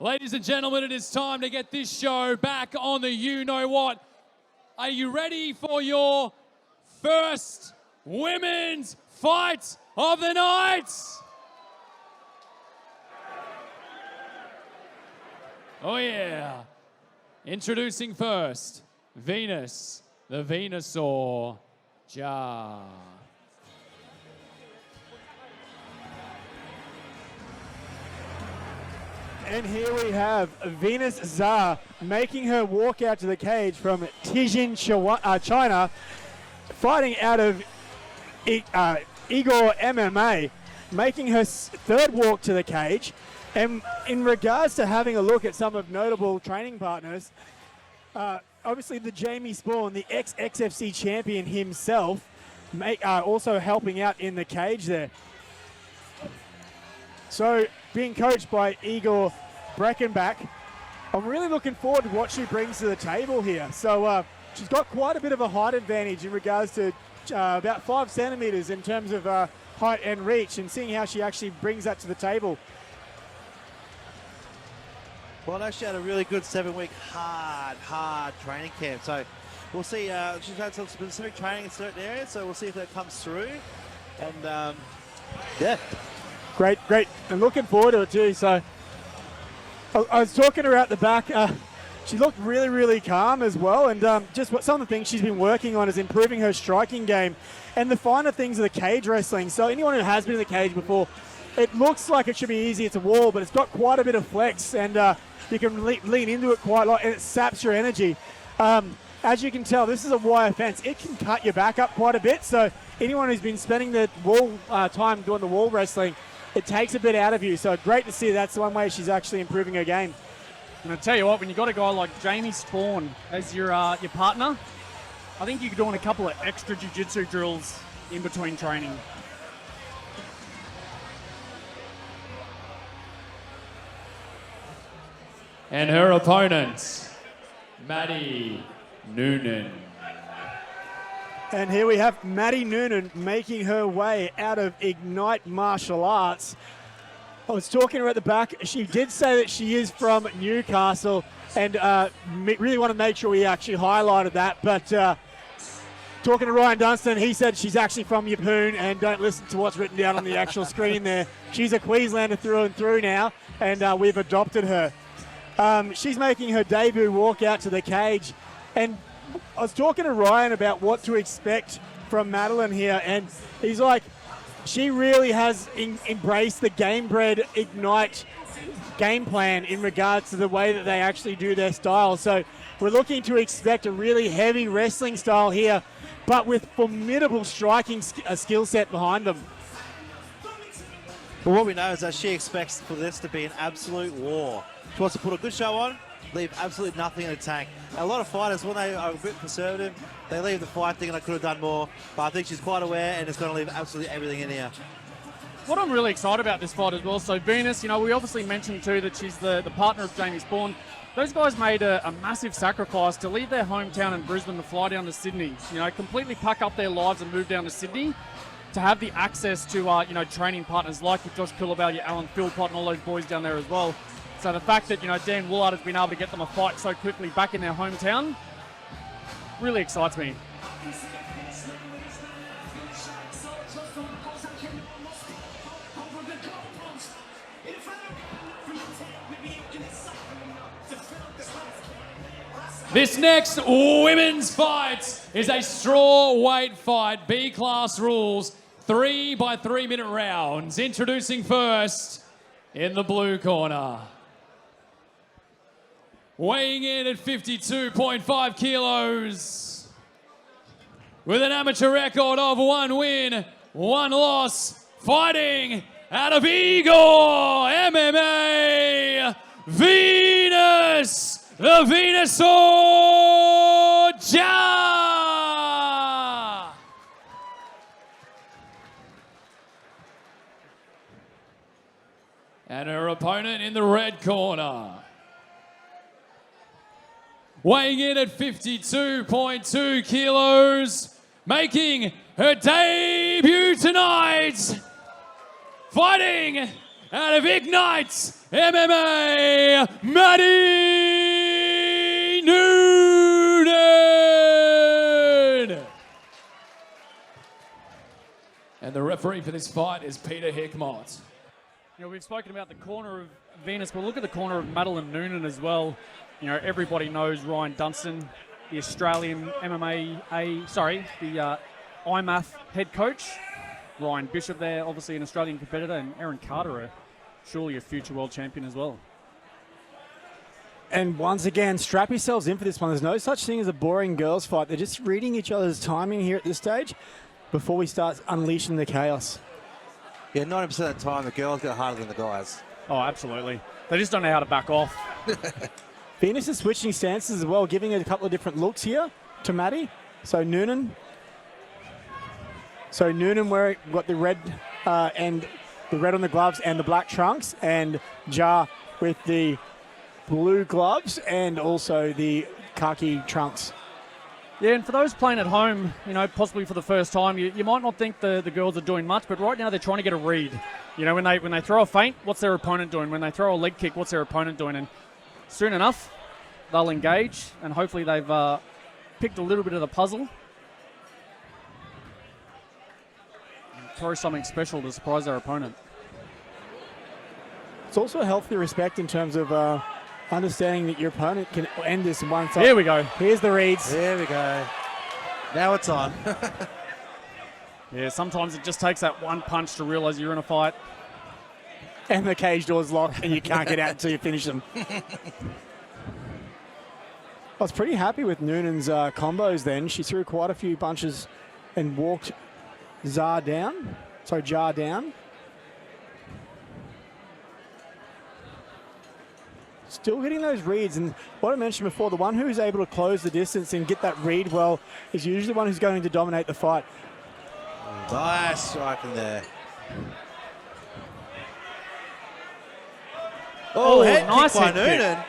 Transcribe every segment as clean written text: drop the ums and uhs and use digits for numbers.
Ladies and gentlemen, it is time to get this show back on the you-know-what. Are you ready for your first women's fight of the night? Oh yeah. Introducing first, Venus, the Venusaur, Ja. And here we have Venus Zha making her walk out to the cage from Tianjin, China, fighting out of Igor MMA, making her third walk to the cage. And in regards to having a look at some of notable training partners, obviously the Jamie Spawn, the XFC champion himself, also helping out in the cage there. So being coached by Igor Breckenbach, I'm really looking forward to what she brings to the table here. So she's got quite a bit of a height advantage in regards to about 5 centimeters in terms of height and reach, and seeing how she actually brings that to the table. Well, I know she had a really good 7-week hard training camp. So we'll see. She's had some specific training in certain areas, so we'll see if that comes through. And yeah. Great. I'm looking forward to it too. So I was talking to her at the back. She looked really calm as well. And just some of the things she's been working on is improving her striking game and the finer things of the cage wrestling. So anyone who has been in the cage before, it looks like it should be easy. It's a wall, but it's got quite a bit of flex, and you can lean into it quite a lot, and it saps your energy. As you can tell, this is a wire fence. It can cut your back up quite a bit. So anyone who's been spending the wall time doing the wall wrestling, it takes a bit out of you. So great to see that's one way she's actually improving her game. And I tell you what, when you got a guy like Jamie Spawn as your partner, I think you could do on a couple of extra jiu-jitsu drills in between training. And her opponent, Maddi Noonan. And here we have Maddi Noonan making her way out of Ignite Martial Arts. I was talking to her at the back. She did say that she is from Newcastle, and really want to make sure we actually highlighted that. But talking to Ryan Dunstan, he said she's actually from Yeppoon, and don't listen to what's written down on the actual screen there. She's a Queenslander through and through now, and we've adopted her. She's making her debut walk out to the cage, and I was talking to Ryan about what to expect from Madeline here, and he's like, she really has embraced the game-bred Ignite game plan in regards to the way that they actually do their style. So we're looking to expect a really heavy wrestling style here, but with formidable striking skill set behind them. But what we know is that she expects for this to be an absolute war. She wants to put a good show on, leave absolutely nothing in the tank. A lot of fighters, when they are a bit conservative, they leave the fight thinking I could have done more. But I think she's quite aware and is going to leave absolutely everything in here. What I'm really excited about this fight as well, so Venus, we obviously mentioned too that she's the partner of Jamie Spawn. Those guys made a massive sacrifice to leave their hometown in Brisbane to fly down to Sydney. Completely pack up their lives and move down to Sydney to have the access to, training partners like your Josh Pillabal, your Alan Philpott, and all those boys down there as well. So the fact that, Dan Woolard has been able to get them a fight so quickly back in their hometown really excites me. This next women's fight is a straw weight fight, B-class rules, 3 by 3 minute rounds. Introducing first in the blue corner. Weighing in at 52.5 kilos, with an amateur record of 1 win, 1 loss, fighting out of Igor MMA, Venus, the Venusaur, Ja! And her opponent in the red corner. Weighing in at 52.2 kilos, making her debut tonight, fighting out of Ignite MMA, Maddi Noonan. And the referee for this fight is Peter Hickmott. You know, we've spoken about the corner of Venus, but look at the corner of Madeline Noonan as well. You know, everybody knows Ryan Dunstan, the Australian the IMAF head coach. Ryan Bishop there, obviously an Australian competitor, and Erin Carter, surely a future world champion as well. And once again, strap yourselves in for this one. There's no such thing as a boring girls fight. They're just reading each other's timing here at this stage before we start unleashing the chaos. Yeah, 90% of the time, the girls get harder than the guys. Oh, absolutely. They just don't know how to back off. Venus is switching stances as well, giving it a couple of different looks here to Maddi. So Noonan wearing got the red and the red on the gloves and the black trunks, and Jar with the blue gloves and also the khaki trunks. Yeah, and for those playing at home, you know, possibly for the first time, you might not think the girls are doing much, but right now they're trying to get a read. You know, when they throw a feint, what's their opponent doing? When they throw a leg kick, what's their opponent doing? And soon enough, they'll engage, and hopefully they've picked a little bit of the puzzle. And throw something special to surprise their opponent. It's also a healthy respect in terms of understanding that your opponent can end this in one side. Here we go. Here's the reads. There we go. Now it's on. Yeah, sometimes it just takes that one punch to realise you're in a fight. And the cage door's locked and you can't get out until you finish them. I was pretty happy with Noonan's combos then. She threw quite a few punches and walked Jar down. Still getting those reads, and what I mentioned before, the one who's able to close the distance and get that read well is usually the one who's going to dominate the fight. Nice strike in there. Oh, head nice kick by head kick. Noonan.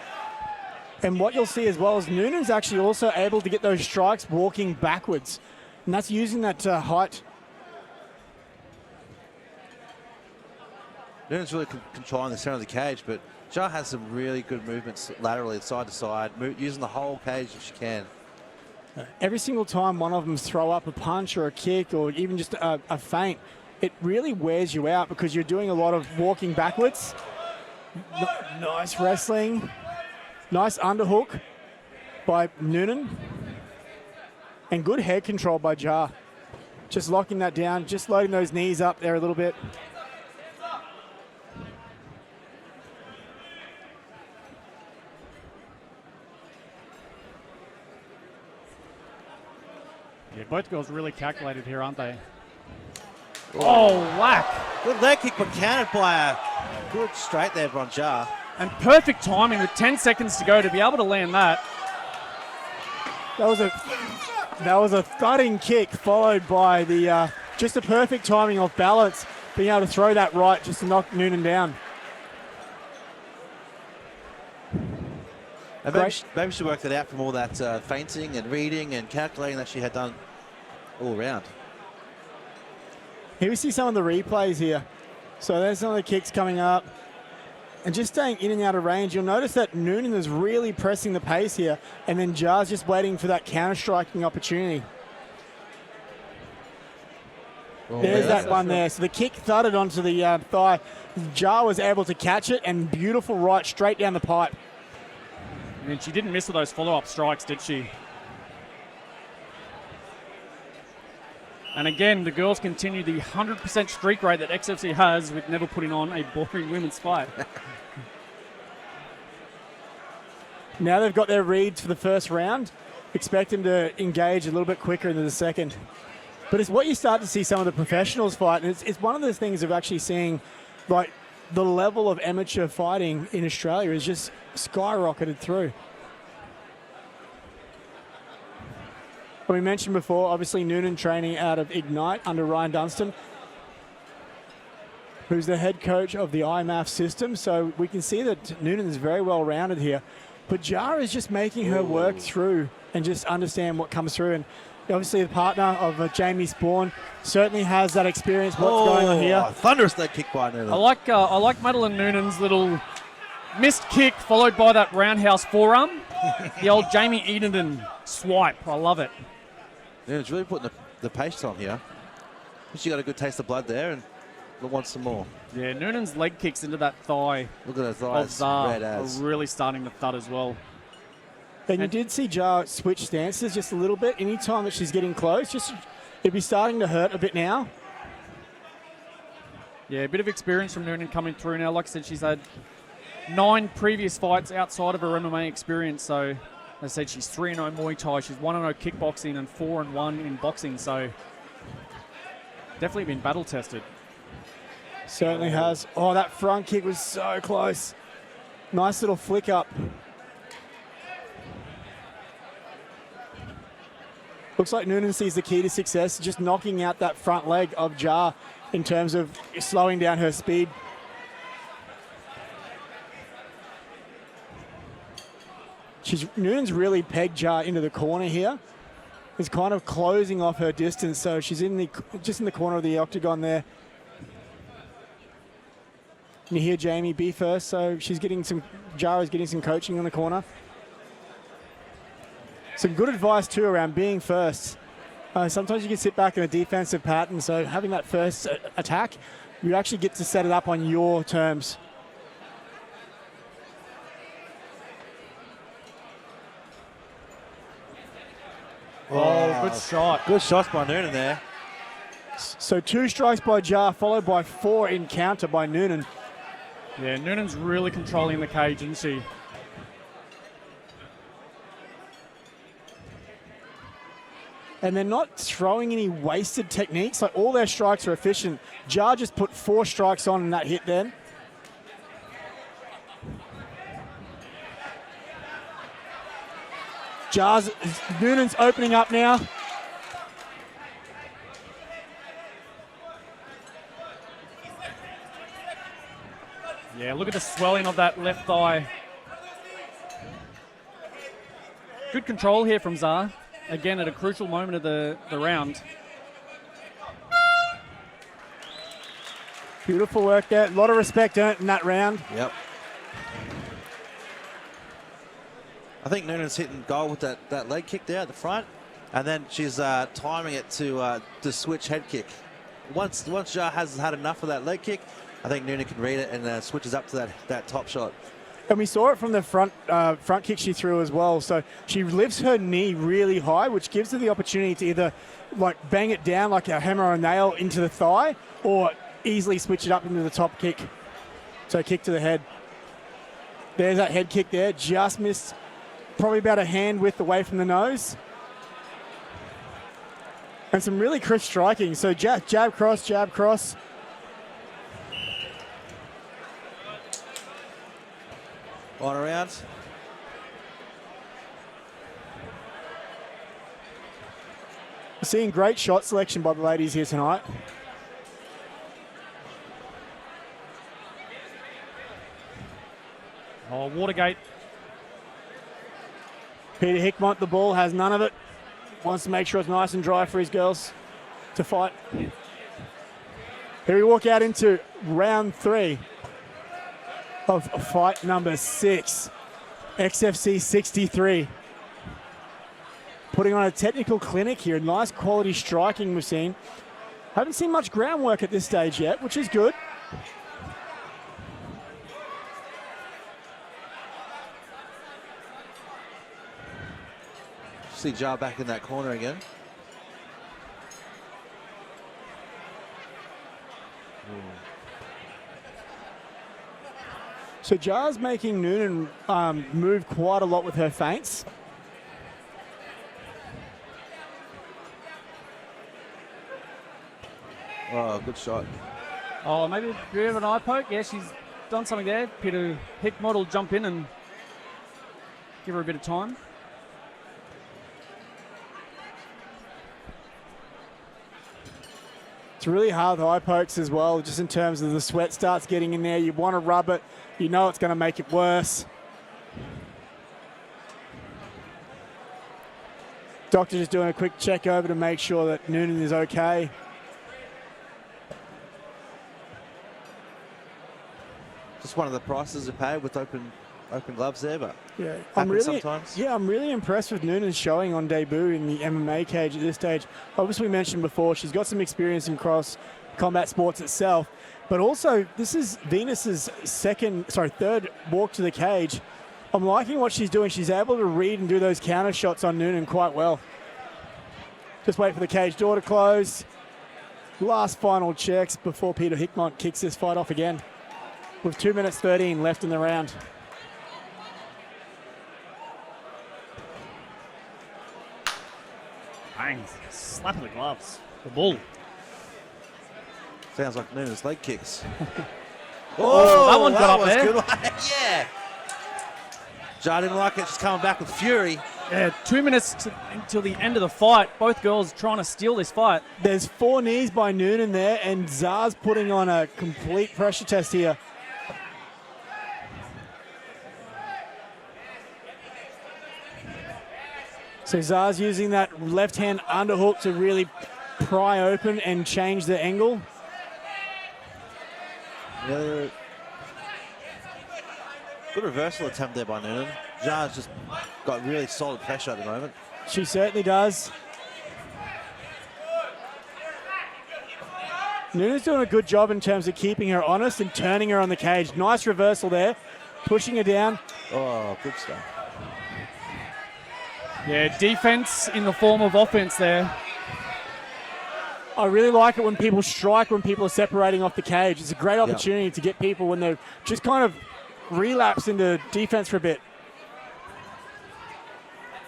And what you'll see as well is Noonan's actually also able to get those strikes walking backwards, and that's using that height. Noonan's really controlling the center of the cage, but Jar has some really good movements laterally, side to side, using the whole cage if she can. Every single time one of them throw up a punch or a kick or even just a feint, it really wears you out because you're doing a lot of walking backwards. Nice wrestling. Nice underhook by Noonan. And good head control by Jar. Just locking that down, just loading those knees up there a little bit. Yeah, both girls really calculated here, aren't they? Oh, whack. Good leg kick, but countered by a good straight there from Jar. And perfect timing with 10 seconds to go to be able to land that. That was a thudding kick followed by the just a perfect timing off balance, being able to throw that right just to knock Noonan down. And maybe she worked it out from all that feinting and reading and calculating that she had done all around. Here we see some of the replays here. So there's some of the kicks coming up. And just staying in and out of range, you'll notice that Noonan is really pressing the pace here, and then Jar's just waiting for that counter-striking opportunity. Oh, There's that one there. So the kick thudded onto the thigh. Jar was able to catch it, and beautiful right straight down the pipe. And she didn't miss with those follow-up strikes, did she? And again, the girls continue the 100% streak rate that XFC has with never putting on a boring women's fight. Now they've got their reads for the first round. Expect them to engage a little bit quicker into the second. But it's what you start to see some of the professionals fight. And it's one of the things of actually seeing, like, the level of amateur fighting in Australia is just skyrocketed through. We mentioned before, obviously Noonan training out of Ignite under Ryan Dunstan, who's the head coach of the IMAF system. So we can see that Noonan is very well rounded here. But Jar is just making her work through and just understand what comes through. And obviously the partner of Jamie Spawn certainly has that experience, what's going on here. Thunderous leg kick by Noonan. I like Madeline Noonan's little Missed kick followed by that roundhouse forearm. The old Jamie Edenton swipe. I love it. Yeah, it's really putting the pace on here. She got a good taste of blood there and wants some more. Yeah, Noonan's leg kicks into that thigh Look at her of thighs, Zar red are as. really starting to thud as well. And you did see Jar switch stances just a little bit. Anytime that she's getting close, it'd be starting to hurt a bit now. Yeah, a bit of experience from Noonan coming through now. Like I said, she's had 9 previous fights outside of her MMA experience. So, as I said, she's 3-0 Muay Thai. She's 1-0 kickboxing and 4-1 in boxing. So, definitely been battle tested. Certainly has. Oh, that front kick was so close. Nice little flick up. Looks like Noonan sees the key to success, just knocking out that front leg of Jar in terms of slowing down her speed. Noonan's really pegged Jar into the corner here. Is kind of closing off her distance, so she's just in the corner of the octagon there. And you hear Jamie be first, so Jar is getting some coaching on the corner. Some good advice too around being first. Sometimes you can sit back in a defensive pattern, so having that first attack, you actually get to set it up on your terms. Oh, good shot. Good shots by Noonan there. So 2 strikes by Jar, followed by 4 in counter by Noonan. Yeah, Noonan's really controlling the cage, isn't she? And they're not throwing any wasted techniques. Like, all their strikes are efficient. Jar just put 4 strikes on in that hit then. Noonan's opening up now. Yeah, look at the swelling of that left thigh. Good control here from Zar. Again, at a crucial moment of the round. Beautiful work there. A lot of respect earned in that round. Yep. I think Noonan's hitting goal with that leg kick there at the front, and then she's timing it to switch head kick. Once Jar has had enough of that leg kick, I think Noonan can read it and switches up to that top shot. And we saw it from the front kick she threw as well. So she lifts her knee really high, which gives her the opportunity to either like bang it down like a hammer or a nail into the thigh, or easily switch it up into the top kick. So kick to the head. There's that head kick there. Just missed, probably about a hand width away from the nose. And some really crisp striking. So jab, cross, jab, cross. On around. We're seeing great shot selection by the ladies here tonight. Oh, Watergate. Peter Hickmont, the ball, has none of it. Wants to make sure it's nice and dry for his girls to fight. Here we walk out into round 3 of fight number 6. XFC 63. Putting on a technical clinic here. Nice quality striking we've seen. Haven't seen much groundwork at this stage yet, which is good. See Jar back in that corner again. So Jar's making Noonan move quite a lot with her feints. Oh, good shot. Oh, maybe a bit of an eye poke. Yeah, she's done something there. Peter Hickmott will jump in and give her a bit of time. It's really hard with eye pokes as well, just in terms of the sweat starts getting in there. You want to rub it. You know it's going to make it worse. Doctor just doing a quick check over to make sure that Noonan is okay. Just Just one of the prices to pay with open gloves there, but Yeah, sometimes. I'm really impressed with Noonan's showing on debut in the MMA cage at this stage. Obviously, we mentioned before she's got some experience in cross combat sports itself, but also this is Venus's third walk to the cage. I'm liking what she's doing. She's able to read and do those counter shots on Noonan quite well. Just wait for the cage door to close. Last final checks before Peter Hickmott kicks this fight off again with 2 minutes 13 left in the round. Bang. Slap of the gloves. The bull. Sounds like Noonan's leg kicks. Oh, that one got up there. Good. Yeah. Jar didn't like it. She's coming back with fury. Yeah, 2 minutes until the end of the fight. Both girls trying to steal this fight. There's 4 knees by Noonan there, and Zar's putting on a complete pressure test here. So Zar's using that left hand underhook to really pry open and change the angle. Yeah, good reversal attempt there by Noonan. Jar's just got really solid pressure at the moment. She certainly does. Noonan's doing a good job in terms of keeping her honest and turning her on the cage. Nice reversal there, pushing her down. Oh, good stuff. Yeah, defense in the form of offense there. I really like it when people strike, when people are separating off the cage. It's a great opportunity to get people when they're just kind of relapse into defense for a bit.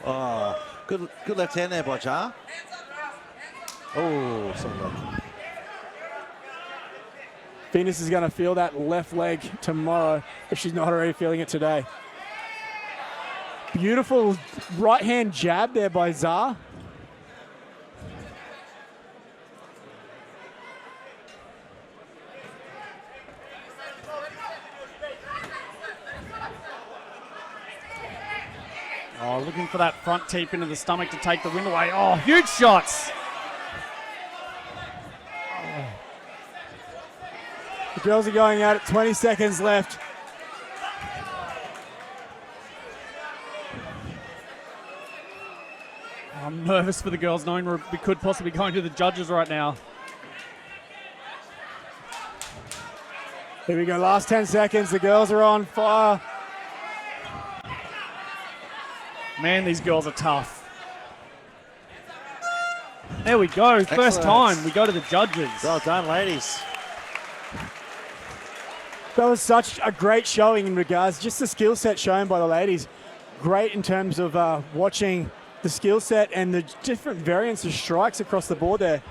Oh, good left hand there by Jar. Oh, something like Venus is going to feel that left leg tomorrow if she's not already feeling it today. Beautiful right hand jab there by Zar. Oh, looking for that front teep into the stomach to take the wind away. Oh, huge shots. The girls are going out at 20 seconds left. I'm nervous for the girls, knowing we could possibly go into the judges right now. Here we go, last 10 seconds. The girls are on fire. Man, these girls are tough. There we go. Excellent. First time we go to the judges. Well done, ladies. That was such a great showing in regards, just the skill set shown by the ladies. Great in terms of watching the skill set and the different variants of strikes across the board there.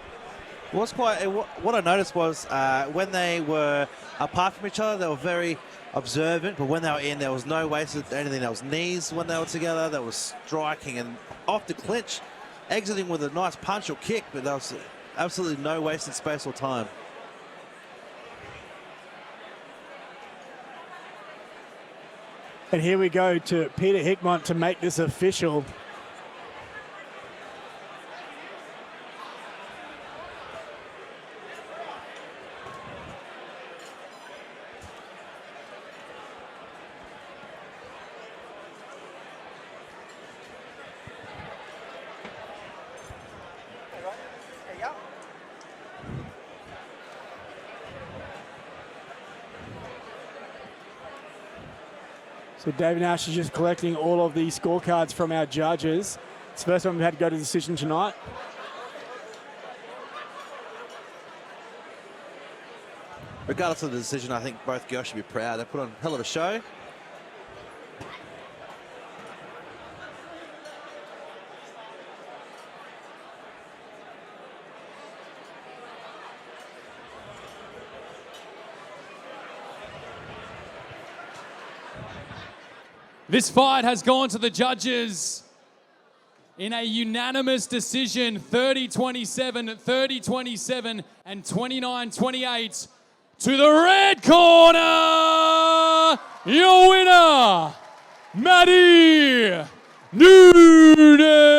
What I noticed was when they were apart from each other, they were very observant, but when they were in, there was no wasted anything. There was knees when they were together. There was striking and off the clinch, exiting with a nice punch or kick, but there was absolutely no wasted space or time. And here we go to Peter Hickmott to make this official. So David Nash is just collecting all of the scorecards from our judges. It's the first time we've had to go to decision tonight. Regardless of the decision, I think both girls should be proud. They put on a hell of a show. This fight has gone to the judges in a unanimous decision, 30-27, 30-27, and 29-28. To the red corner, your winner, Maddi Noonan.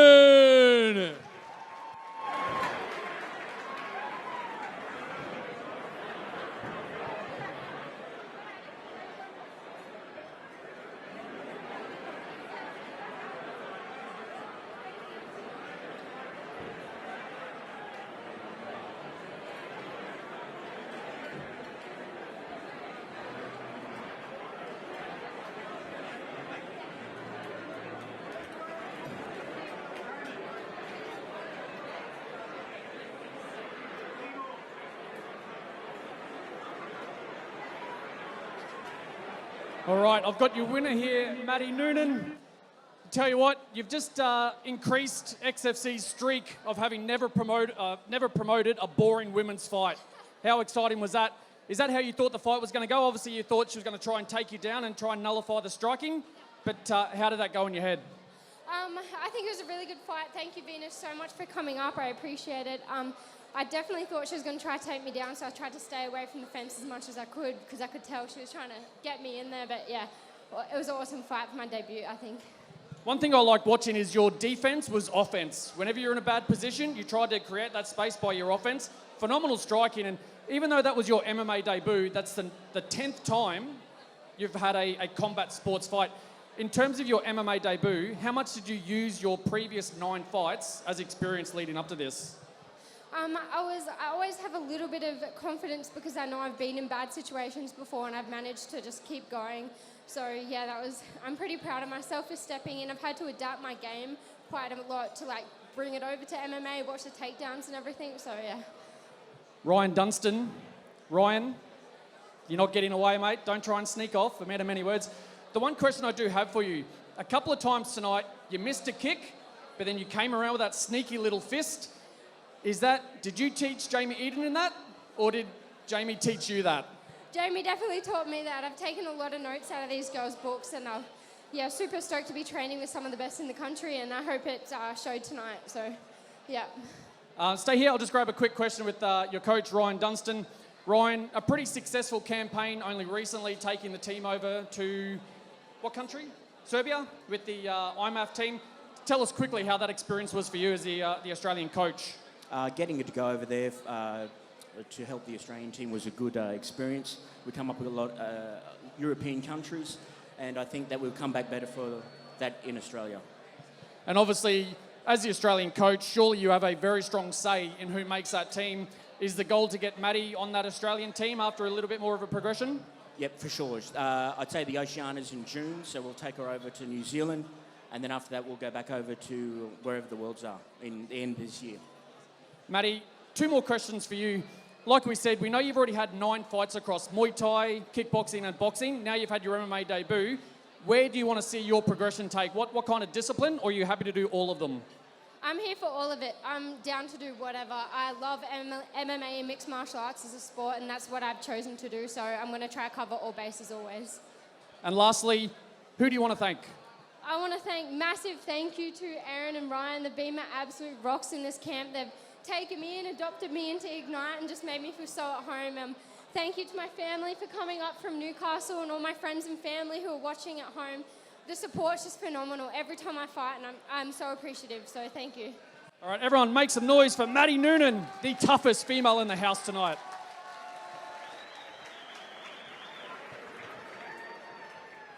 All right, I've got your winner here, Maddi Noonan. Tell you what, you've just increased XFC's streak of having never promoted a boring women's fight. How exciting was that? Is that how you thought the fight was going to go? Obviously, you thought she was going to try and take you down and try and nullify the striking, but how did that go in your head? I think it was a really good fight. Thank you, Venus, so much for coming up. I appreciate it. I definitely thought she was going to try to take me down, so I tried to stay away from the fence as much as I could because I could tell she was trying to get me in there. But yeah, it was an awesome fight for my debut, I think. One thing I liked watching is your defense was offense. Whenever you're in a bad position, you tried to create that space by your offense. Phenomenal striking, and even though that was your MMA debut, that's the 10th time you've had a combat sports fight. In terms of your MMA debut, how much did you use your previous 9 fights as experience leading up to this? I always have a little bit of confidence because I know I've been in bad situations before and I've managed to just keep going. So yeah, I'm pretty proud of myself for stepping in. I've had to adapt my game quite a lot to like bring it over to MMA, watch the takedowns and everything. So yeah. Ryan Dunstan. Ryan, you're not getting away, mate. Don't try and sneak off. A man of many words. The one question I do have for you, a couple of times tonight, you missed a kick, but then you came around with that sneaky little fist. Did you teach Jamie Eden in that, or did Jamie teach you that? Jamie definitely taught me that. I've taken a lot of notes out of these girls' books, and yeah, super stoked to be training with some of the best in the country, and I hope it showed tonight. So, yeah. Stay here. I'll just grab a quick question with your coach, Ryan Dunstan. Ryan, a pretty successful campaign, only recently taking the team over to what country? Serbia, with the IMAF team. Tell us quickly how that experience was for you as the Australian coach. Getting it to go over there to help the Australian team was a good experience. We come up with a lot of European countries, and I think that we'll come back better for that in Australia. And obviously, as the Australian coach, surely you have a very strong say in who makes that team. Is the goal to get Maddi on that Australian team after a little bit more of a progression? Yep, for sure. I'd say the Oceania's in June, so we'll take her over to New Zealand, and then after that we'll go back over to wherever the Worlds are in the end of this year. Maddi, 2 more questions for you. Like we said, we know you've already had 9 fights across Muay Thai, kickboxing and boxing. Now you've had your MMA debut. Where do you want to see your progression take? What kind of discipline, or are you happy to do all of them? I'm here for all of it. I'm down to do whatever. I love MMA and mixed martial arts as a sport, and that's what I've chosen to do, so I'm going to try to cover all bases always. And lastly, who do you want to thank? I want to massive thank you to Aaron and Ryan. They've been my absolute rocks in this camp. They've taken me in, adopted me into Ignite, and just made me feel so at home. Thank you to my family for coming up from Newcastle and all my friends and family who are watching at home. The support's just phenomenal every time I fight, and I'm so appreciative, so thank you. All right, everyone, make some noise for Maddi Noonan, the toughest female in the house tonight.